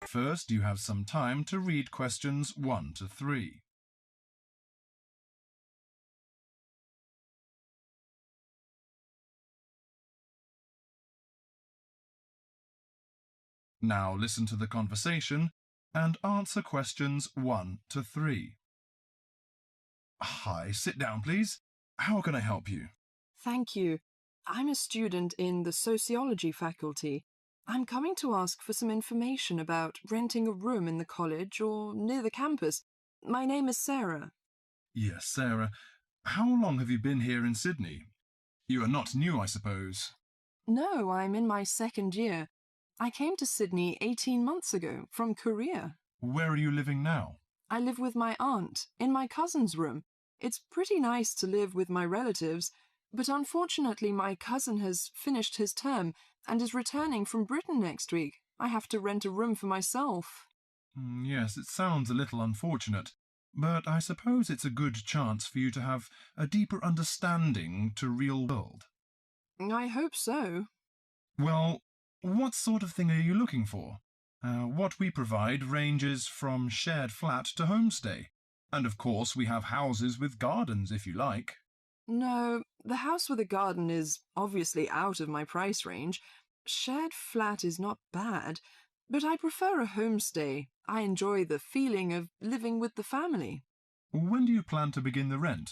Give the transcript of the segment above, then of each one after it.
First, you have some time to read questions 1 to 3. Now listen to the conversation and answer questions 1 to 3. Hi, sit down, please. How can I help you? Thank you. I'm a student in the sociology faculty. I'm coming to ask for some information about renting a room in the college or near the campus. My name is Sarah. Yes, Sarah. How long have you been here in Sydney? You are not new, I suppose. No, I'm in my second year. I came to Sydney 18 months ago from Korea. Where are you living now? I live with my aunt in my cousin's room. It's pretty nice to live with my relatives, but unfortunately my cousin has finished his term and is returning from Britain next week. I have to rent a room for myself. Yes, it sounds a little unfortunate, but I suppose it's a good chance for you to have a deeper understanding to real world. I hope so. Well, what sort of thing are you looking for? What we provide ranges from shared flat to homestay. And of course, we have houses with gardens if you like. No, the house with a garden is obviously out of my price range. Shared flat is not bad, but I prefer a homestay. I enjoy the feeling of living with the family. When do you plan to begin the rent?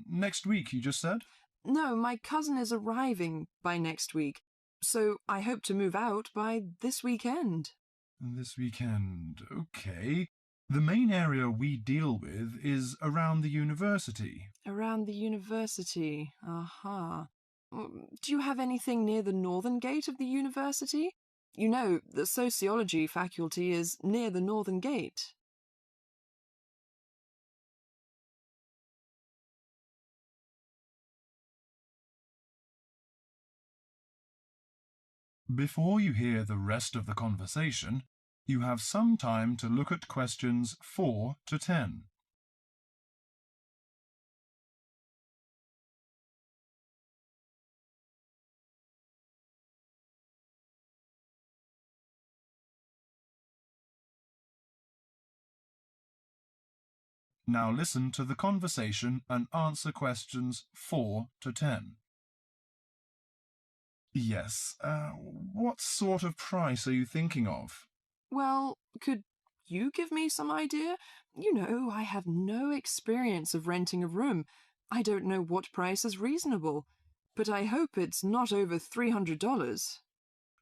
Next week, you just said? No, my cousin is arriving by next week, so I hope to move out by this weekend. This weekend. Okay. The main area we deal with is around the university. Around the university. Aha. Do you have anything near the northern gate of the university? You know, the sociology faculty is near the northern gate. Before you hear the rest of the conversation, you have some time to look at questions 4 to 10. Now listen to the conversation and answer questions 4 to 10. Yes, what sort of price are you thinking of? Well, could you give me some idea? You know, I have no experience of renting a room. I don't know what price is reasonable, but I hope it's not over $300.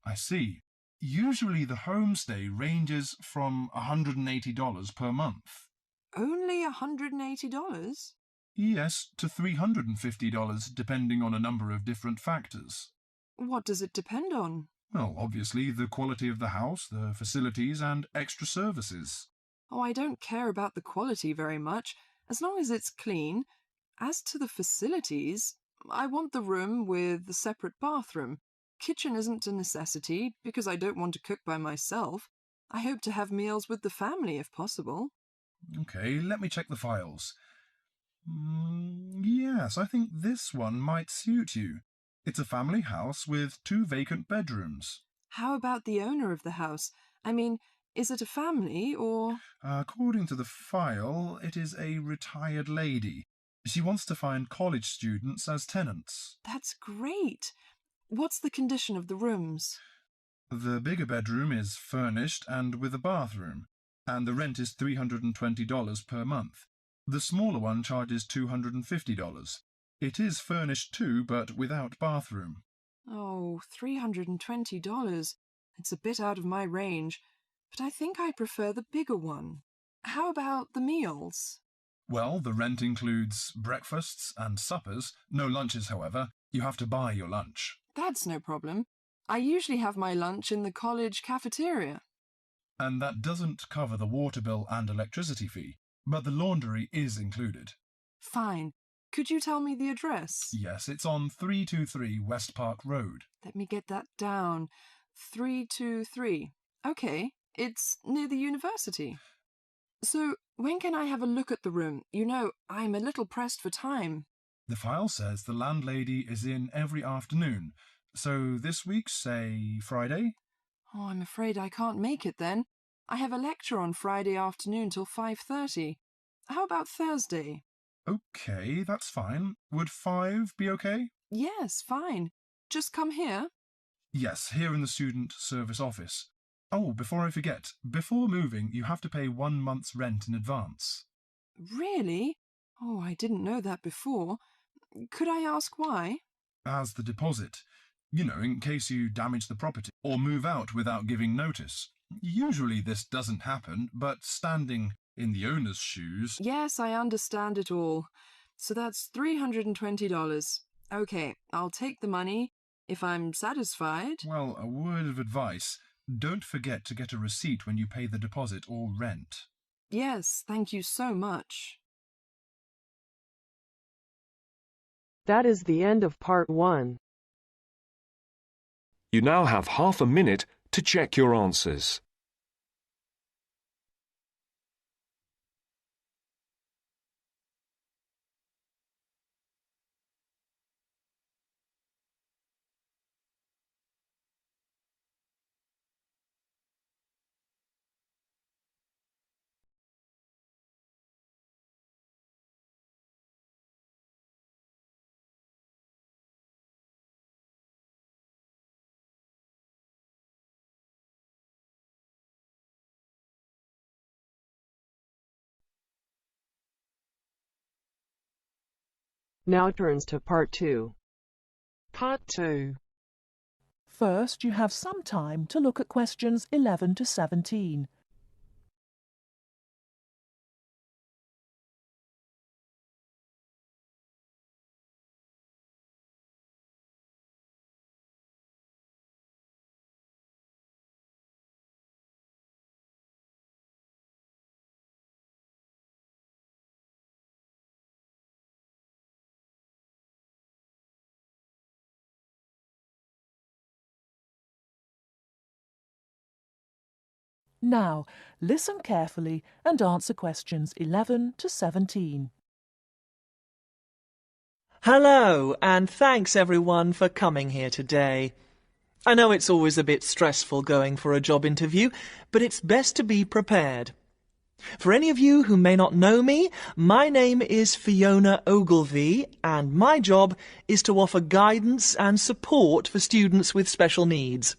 I see. Usually the homestay ranges from $180 per month. Only $180? Yes, to $350 depending on a number of different factors. What does it depend on? Well, obviously the quality of the house, the facilities and extra services. Oh, I don't care about the quality very much, as long as it's clean. As to the facilities, I want the room with the separate bathroom. Kitchen isn't a necessity, because I don't want to cook by myself. I hope to have meals with the family if possible. Okay, let me check the files. Yes, I think this one might suit you. It's a family house with 2 vacant bedrooms. How about the owner of the house? I mean, is it a family or... According to the file, it is a retired lady. She wants to find college students as tenants. That's great. What's the condition of the rooms? The bigger bedroom is furnished and with a bathroom, and the rent is $320 per month. The smaller one charges $250. It is furnished too, but without bathroom. Oh, $320. It's a bit out of my range, but I think I prefer the bigger one. How about the meals? Well, the rent includes breakfasts and suppers, no lunches, however. You have to buy your lunch. That's no problem. I usually have my lunch in the college cafeteria. And that doesn't cover the water bill and electricity fee, but the laundry is included. Fine. Could you tell me the address? Yes, it's on 323 West Park Road. Let me get that down. 323. Okay, it's near the university. So, when can I have a look at the room? You know, I'm a little pressed for time. The file says the landlady is in every afternoon. So this week, say Friday? Oh, I'm afraid I can't make it then. I have a lecture on Friday afternoon till 5:30. How about Thursday? Okay, that's fine. Would 5 be okay? Yes, fine. Just come here. Yes, here in the student service office. Oh, before I forget, before moving, you have to pay 1 month's rent in advance. Really? Oh, I didn't know that before. Could I ask why? As the deposit. You know, in case you damage the property or move out without giving notice. Usually this doesn't happen, but standing in the owner's shoes. Yes, I understand it all. So that's $320. Okay, I'll take the money if I'm satisfied. Well, a word of advice. Don't forget to get a receipt when you pay the deposit or rent. Yes, thank you so much. That is the end of part 1. You now have half a minute to check your answers. Now turns to part 2. Part 2. First, you have some time to look at questions 11 to 17. Now, listen carefully and answer questions 11 to 17. Hello, and thanks everyone for coming here today. I know it's always a bit stressful going for a job interview, but it's best to be prepared. For any of you who may not know me, my name is Fiona Ogilvie, and my job is to offer guidance and support for students with special needs.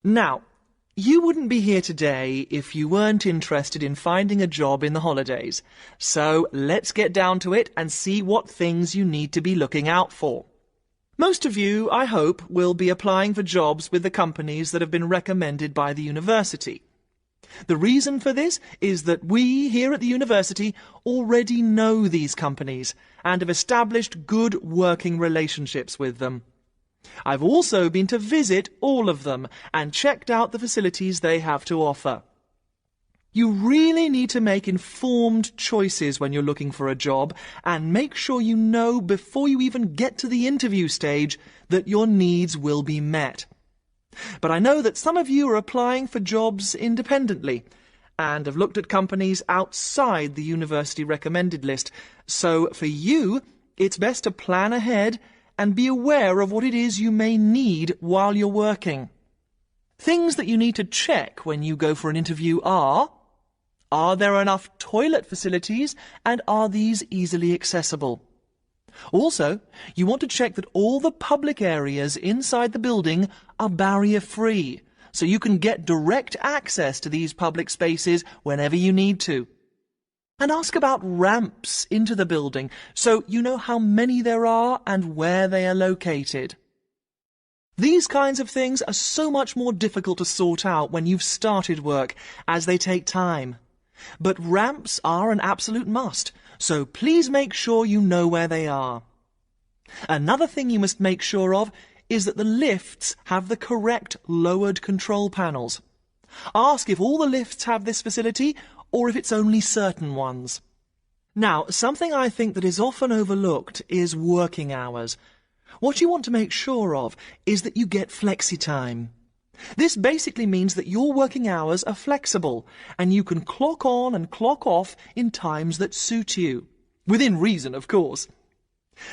Now, you wouldn't be here today if you weren't interested in finding a job in the holidays. So let's get down to it and see what things you need to be looking out for. Most of you, I hope, will be applying for jobs with the companies that have been recommended by the university. The reason for this is that we here at the university already know these companies and have established good working relationships with them. I've also been to visit all of them and checked out the facilities they have to offer. You really need to make informed choices when you're looking for a job and make sure you know before you even get to the interview stage that your needs will be met. But I know that some of you are applying for jobs independently and have looked at companies outside the university recommended list. So for you, it's best to plan ahead and be aware of what it is you may need while you're working. Things that you need to check when you go for an interview are there enough toilet facilities and are these easily accessible? Also, you want to check that all the public areas inside the building are barrier-free, so you can get direct access to these public spaces whenever you need to. And ask about ramps into the building, so you know how many there are and where they are located. These kinds of things are so much more difficult to sort out when you've started work, as they take time. But ramps are an absolute must, so please make sure you know where they are. Another thing you must make sure of is that the lifts have the correct lowered control panels. Ask if all the lifts have this facility or if it's only certain ones. Now, something I think that is often overlooked is working hours. What you want to make sure of is that you get flexi-time. This basically means that your working hours are flexible and you can clock on and clock off in times that suit you. Within reason, of course.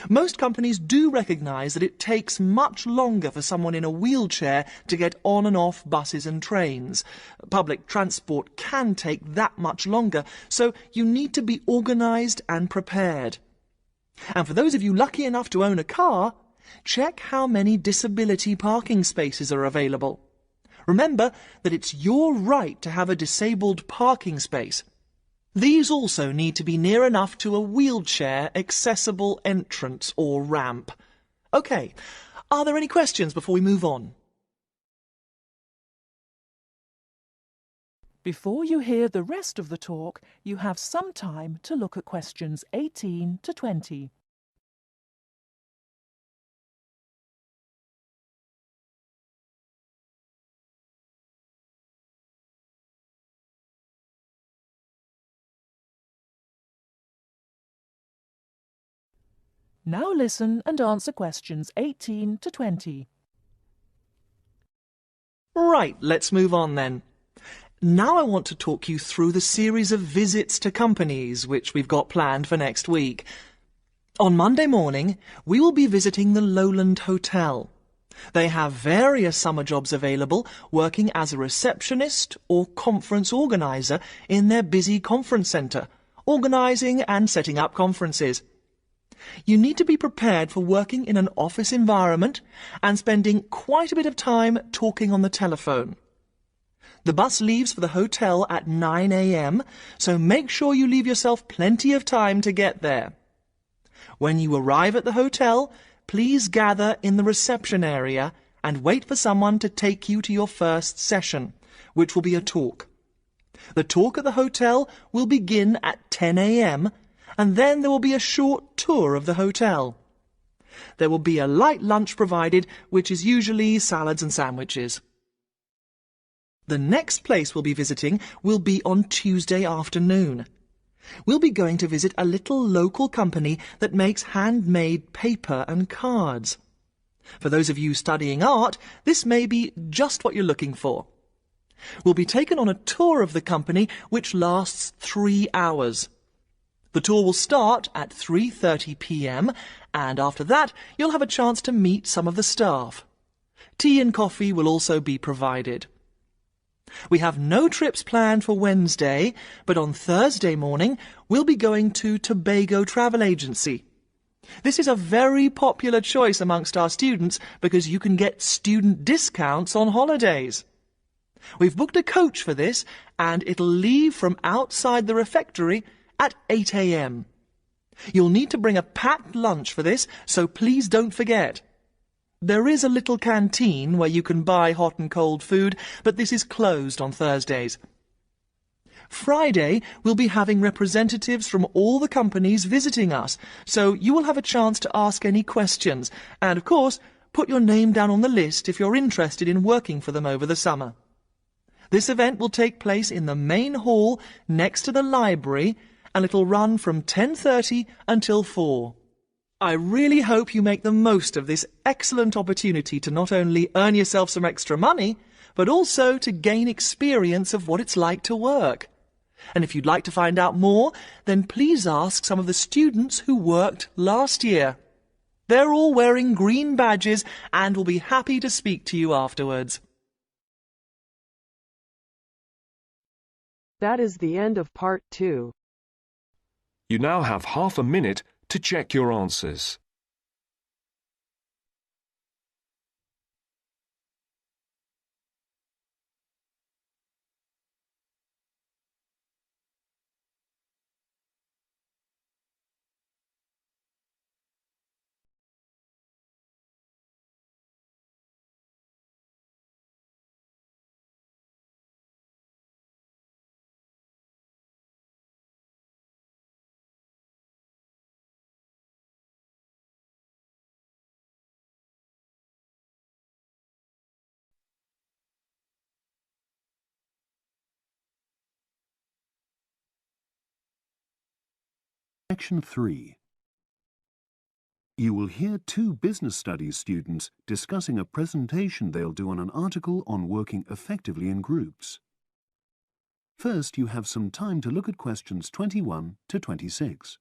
Most companies do recognise that it takes much longer for someone in a wheelchair to get on and off buses and trains. Public transport can take that much longer, so you need to be organised and prepared. And for those of you lucky enough to own a car, check how many disability parking spaces are available. Remember that it's your right to have a disabled parking space. These also need to be near enough to a wheelchair accessible entrance or ramp. OK, are there any questions before we move on? Before you hear the rest of the talk, you have some time to look at questions 18 to 20. Now listen and answer questions 18 to 20. Right, let's move on then. Now I want to talk you through the series of visits to companies which we've got planned for next week. On Monday morning, we will be visiting the Lowland Hotel. They have various summer jobs available, working as a receptionist or conference organiser in their busy conference centre, organising and setting up conferences. You need to be prepared for working in an office environment and spending quite a bit of time talking on the telephone. The bus leaves for the hotel at 9 a.m, so make sure you leave yourself plenty of time to get there. When you arrive at the hotel, please gather in the reception area and wait for someone to take you to your first session, which will be a talk. The talk at the hotel will begin at 10 a.m, and then there will be a short tour of the hotel. There will be a light lunch provided, which is usually salads and sandwiches. The next place we'll be visiting will be on Tuesday afternoon. We'll be going to visit a little local company that makes handmade paper and cards. For those of you studying art, this may be just what you're looking for. We'll be taken on a tour of the company which lasts 3 hours. The tour will start at 3:30 p.m, and after that you'll have a chance to meet some of the staff. Tea and coffee will also be provided. We have no trips planned for Wednesday, but on Thursday morning we'll be going to Tobago Travel Agency. This is a very popular choice amongst our students because you can get student discounts on holidays. We've booked a coach for this, and it'll leave from outside the refectory at 8 a.m. You'll need to bring a packed lunch for this, so please don't forget. There is a little canteen where you can buy hot and cold food, but this is closed on Thursdays. Friday, we'll be having representatives from all the companies visiting us, so you will have a chance to ask any questions, and of course, put your name down on the list if you're interested in working for them over the summer. This event will take place in the main hall next to the library, and it'll run from 10:30 until 4. I really hope you make the most of this excellent opportunity to not only earn yourself some extra money, but also to gain experience of what it's like to work. And if you'd like to find out more, then please ask some of the students who worked last year. They're all wearing green badges and will be happy to speak to you afterwards. That is the end of part 2. You now have half a minute to check your answers. Section 3. You will hear 2 business studies students discussing a presentation they'll do on an article on working effectively in groups. First, you have some time to look at questions 21 to 26.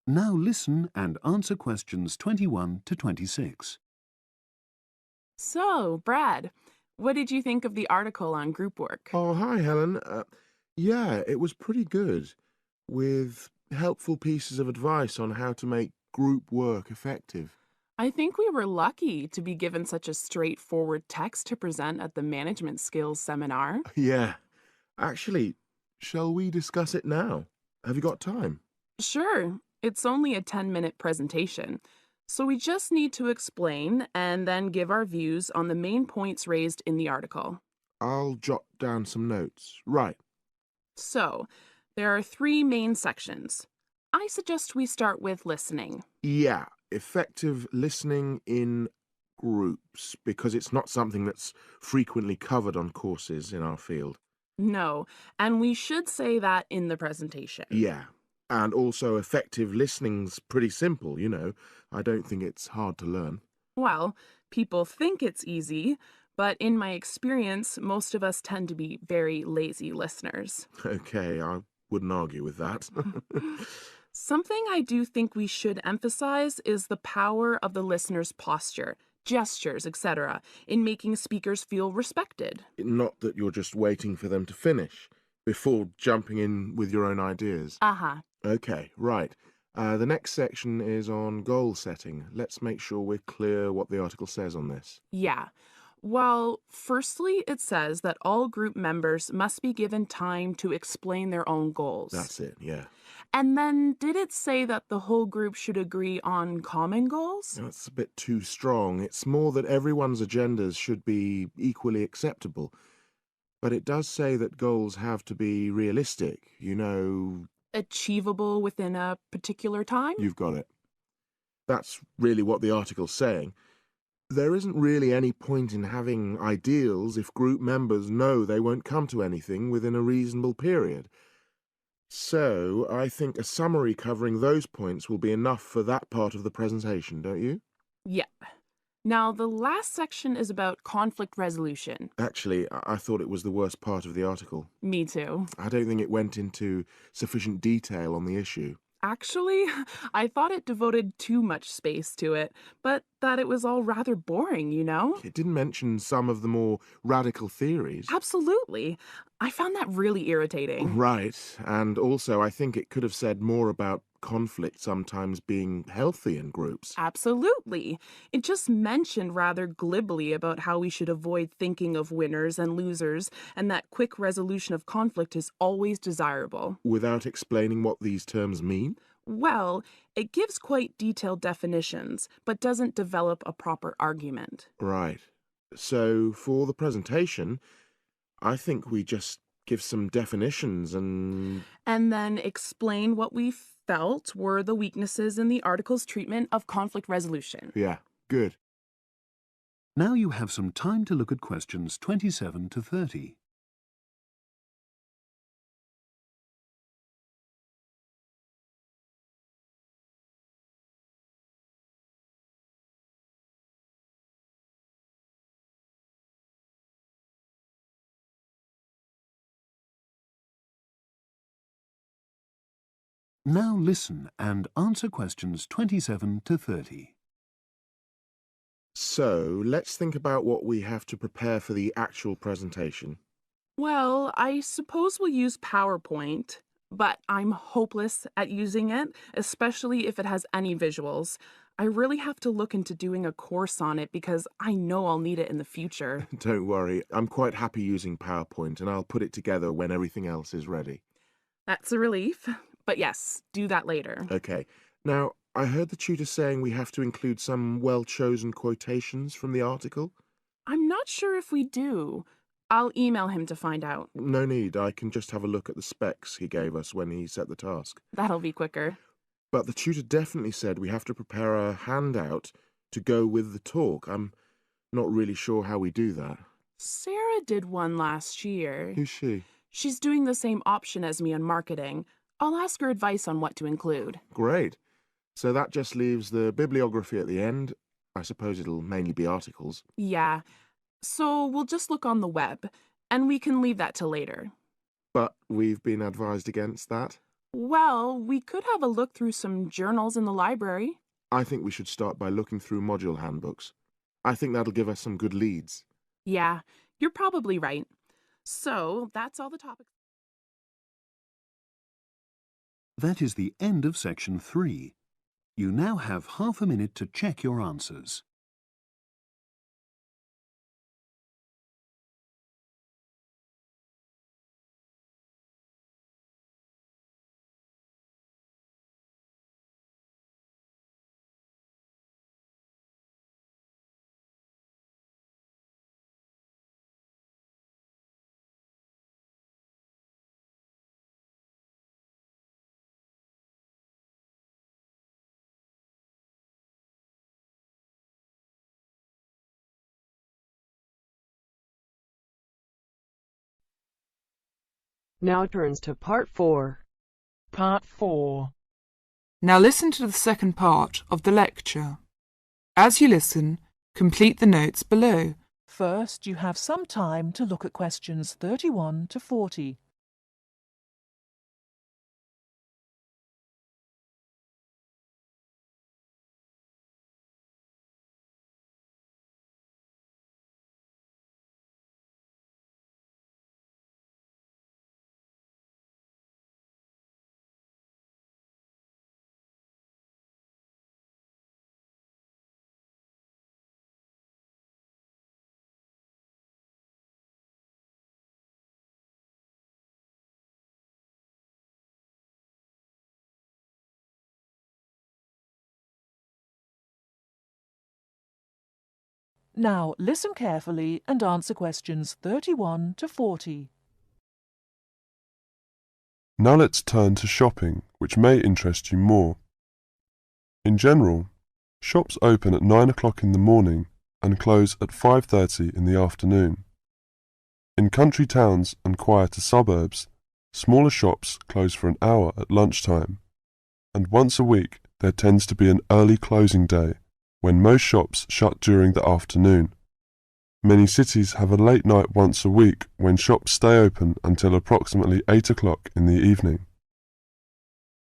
Now listen and answer questions 21 to 26. So, Brad, what did you think of the article on group work? Oh, hi, Helen. Yeah, it was pretty good, with helpful pieces of advice on how to make group work effective. I think we were lucky to be given such a straightforward text to present at the management skills seminar. Yeah. Actually, shall we discuss it now? Have you got time? Sure, it's only a 10-minute presentation, so we just need to explain and then give our views on the main points raised in the article. I'll jot down some notes. Right. So, there are 3 main sections. I suggest we start with listening. Yeah, effective listening in groups, because it's not something that's frequently covered on courses in our field. No, and we should say that in the presentation. Yeah. And also effective listening's pretty simple, you know. I don't think it's hard to learn. Well, people think it's easy, but in my experience, most of us tend to be very lazy listeners. Okay, I wouldn't argue with that. Something I do think we should emphasize is the power of the listener's posture, gestures, etc., in making speakers feel respected. Not that you're just waiting for them to finish before jumping in with your own ideas. Uh-huh. Okay, right. The next section is on goal setting. Let's make sure we're clear what the article says on this. Yeah. Well, firstly, it says that all group members must be given time to explain their own goals. That's it, yeah. And then, did it say that the whole group should agree on common goals? That's a bit too strong. It's more that everyone's agendas should be equally acceptable. But it does say that goals have to be realistic, you know. Achievable within a particular time? You've got it. That's really what the article's saying. There isn't really any point in having ideals if group members know they won't come to anything within a reasonable period. So, I think a summary covering those points will be enough for that part of the presentation, don't you? Yeah. Now, the last section is about conflict resolution. Actually, I thought it was the worst part of the article. Me too. I don't think it went into sufficient detail on the issue. Actually, I thought it devoted too much space to it, but that it was all rather boring, you know? It didn't mention some of the more radical theories. Absolutely. I found that really irritating. Right, and also I think it could have said more about conflict sometimes being healthy in groups. Absolutely. It just mentioned rather glibly about how we should avoid thinking of winners and losers, and that quick resolution of conflict is always desirable. Without explaining what these terms mean? Well, it gives quite detailed definitions, but doesn't develop a proper argument. Right. So, for the presentation, I think we just give some definitions and then explain what we felt were the weaknesses in the article's treatment of conflict resolution. Yeah, good. Now you have some time to look at questions 27 to 30. Now listen and answer questions 27 to 30. So, let's think about what we have to prepare for the actual presentation. Well, I suppose we'll use PowerPoint, but I'm hopeless at using it, especially if it has any visuals. I really have to look into doing a course on it because I know I'll need it in the future. Don't worry, I'm quite happy using PowerPoint and I'll put it together when everything else is ready. That's a relief. But yes, do that later. Okay. Now, I heard the tutor saying we have to include some well-chosen quotations from the article. I'm not sure if we do. I'll email him to find out. No need, I can just have a look at the specs he gave us when he set the task. That'll be quicker. But the tutor definitely said we have to prepare a handout to go with the talk. I'm not really sure how we do that. Sarah did one last year. Who's she? She's doing the same option as me on marketing. I'll ask her advice on what to include. Great. So that just leaves the bibliography at the end. I suppose it'll mainly be articles. Yeah. So we'll just look on the web, and we can leave that till later. But we've been advised against that? Well, we could have a look through some journals in the library. I think we should start by looking through module handbooks. I think that'll give us some good leads. Yeah, you're probably right. So, that's all the topics. That is the end of section 3. You now have half a minute to check your answers. Now turns to part 4. Part 4. Now listen to the second part of the lecture. As you listen, complete the notes below. First, you have some time to look at questions 31 to 40. Now listen carefully and answer questions 31 to 40. Now let's turn to shopping, which may interest you more. In general, shops open at 9 o'clock in the morning and close at 5:30 in the afternoon. In country towns and quieter suburbs, smaller shops close for an hour at lunchtime, and once a week there tends to be an early closing day when most shops shut during the afternoon. Many cities have a late night once a week when shops stay open until approximately 8 o'clock in the evening.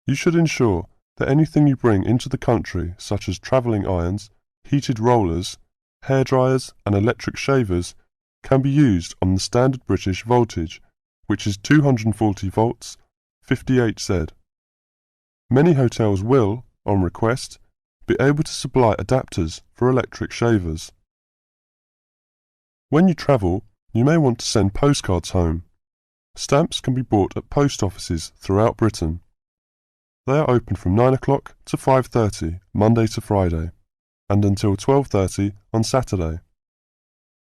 You should ensure that anything you bring into the country, such as travelling irons, heated rollers, hair dryers and electric shavers, can be used on the standard British voltage, which is 240 volts, 58 Z. Many hotels will, on request, be able to supply adapters for electric shavers. When you travel, you may want to send postcards home. Stamps can be bought at post offices throughout Britain. They are open from 9 o'clock to 5:30 Monday to Friday, and until 12:30 on Saturday.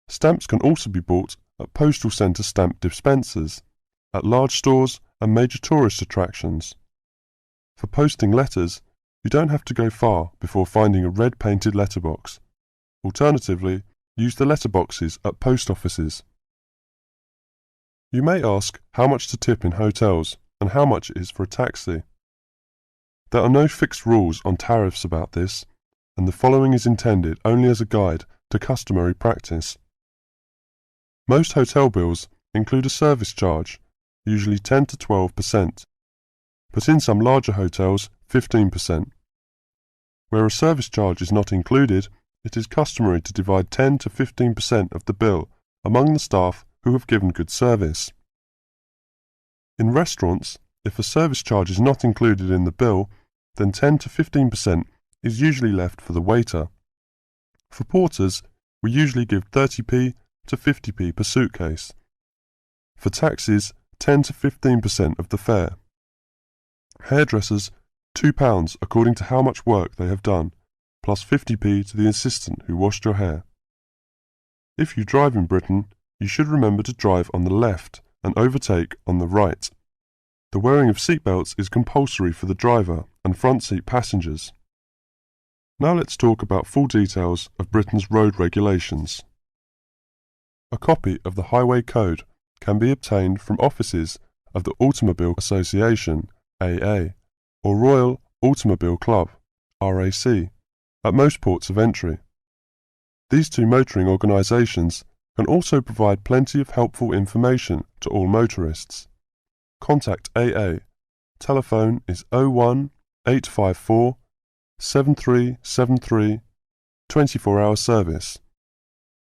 Stamps can also be bought at postal centre stamp dispensers, at large stores and major tourist attractions. For posting letters, you don't have to go far before finding a red painted letterbox. Alternatively, use the letterboxes at post offices. You may ask how much to tip in hotels and how much it is for a taxi. There are no fixed rules on tariffs about this, and the following is intended only as a guide to customary practice. Most hotel bills include a service charge, usually 10 to 12%, but in some larger hotels 15%. Where a service charge is not included, it is customary to divide 10 to 15% of the bill among the staff who have given good service. In restaurants, if a service charge is not included in the bill, then 10 to 15% is usually left for the waiter. For porters, we usually give 30p to 50p per suitcase. For taxis, 10 to 15% of the fare. Hairdressers, £2 according to how much work they have done, plus 50p to the assistant who washed your hair. If you drive in Britain, you should remember to drive on the left and overtake on the right. The wearing of seatbelts is compulsory for the driver and front seat passengers. Now let's talk about full details of Britain's road regulations. A copy of the Highway Code can be obtained from offices of the Automobile Association, AA, or Royal Automobile Club, RAC, at most ports of entry. These two motoring organisations can also provide plenty of helpful information to all motorists. Contact AA telephone is 01 854 7373 24-hour service.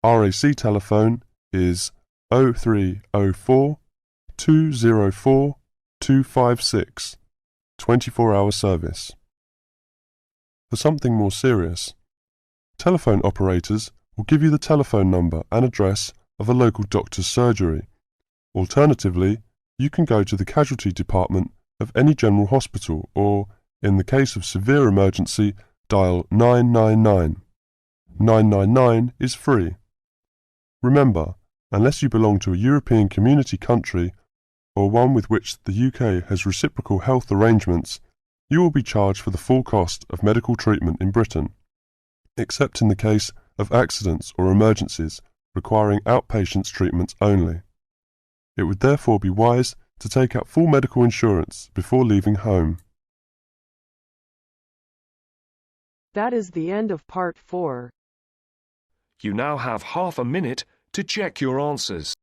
RAC telephone is 0304 204 256 24-hour service. For something more serious, telephone operators will give you the telephone number and address of a local doctor's surgery. Alternatively, you can go to the casualty department of any general hospital or, in the case of severe emergency, dial 999. 999 is free. Remember, unless you belong to a European Community country or one with which the UK has reciprocal health arrangements, you will be charged for the full cost of medical treatment in Britain, except in the case of accidents or emergencies requiring outpatients treatment only. It would therefore be wise to take out full medical insurance before leaving home. That is the end of part 4. You now have half a minute to check your answers.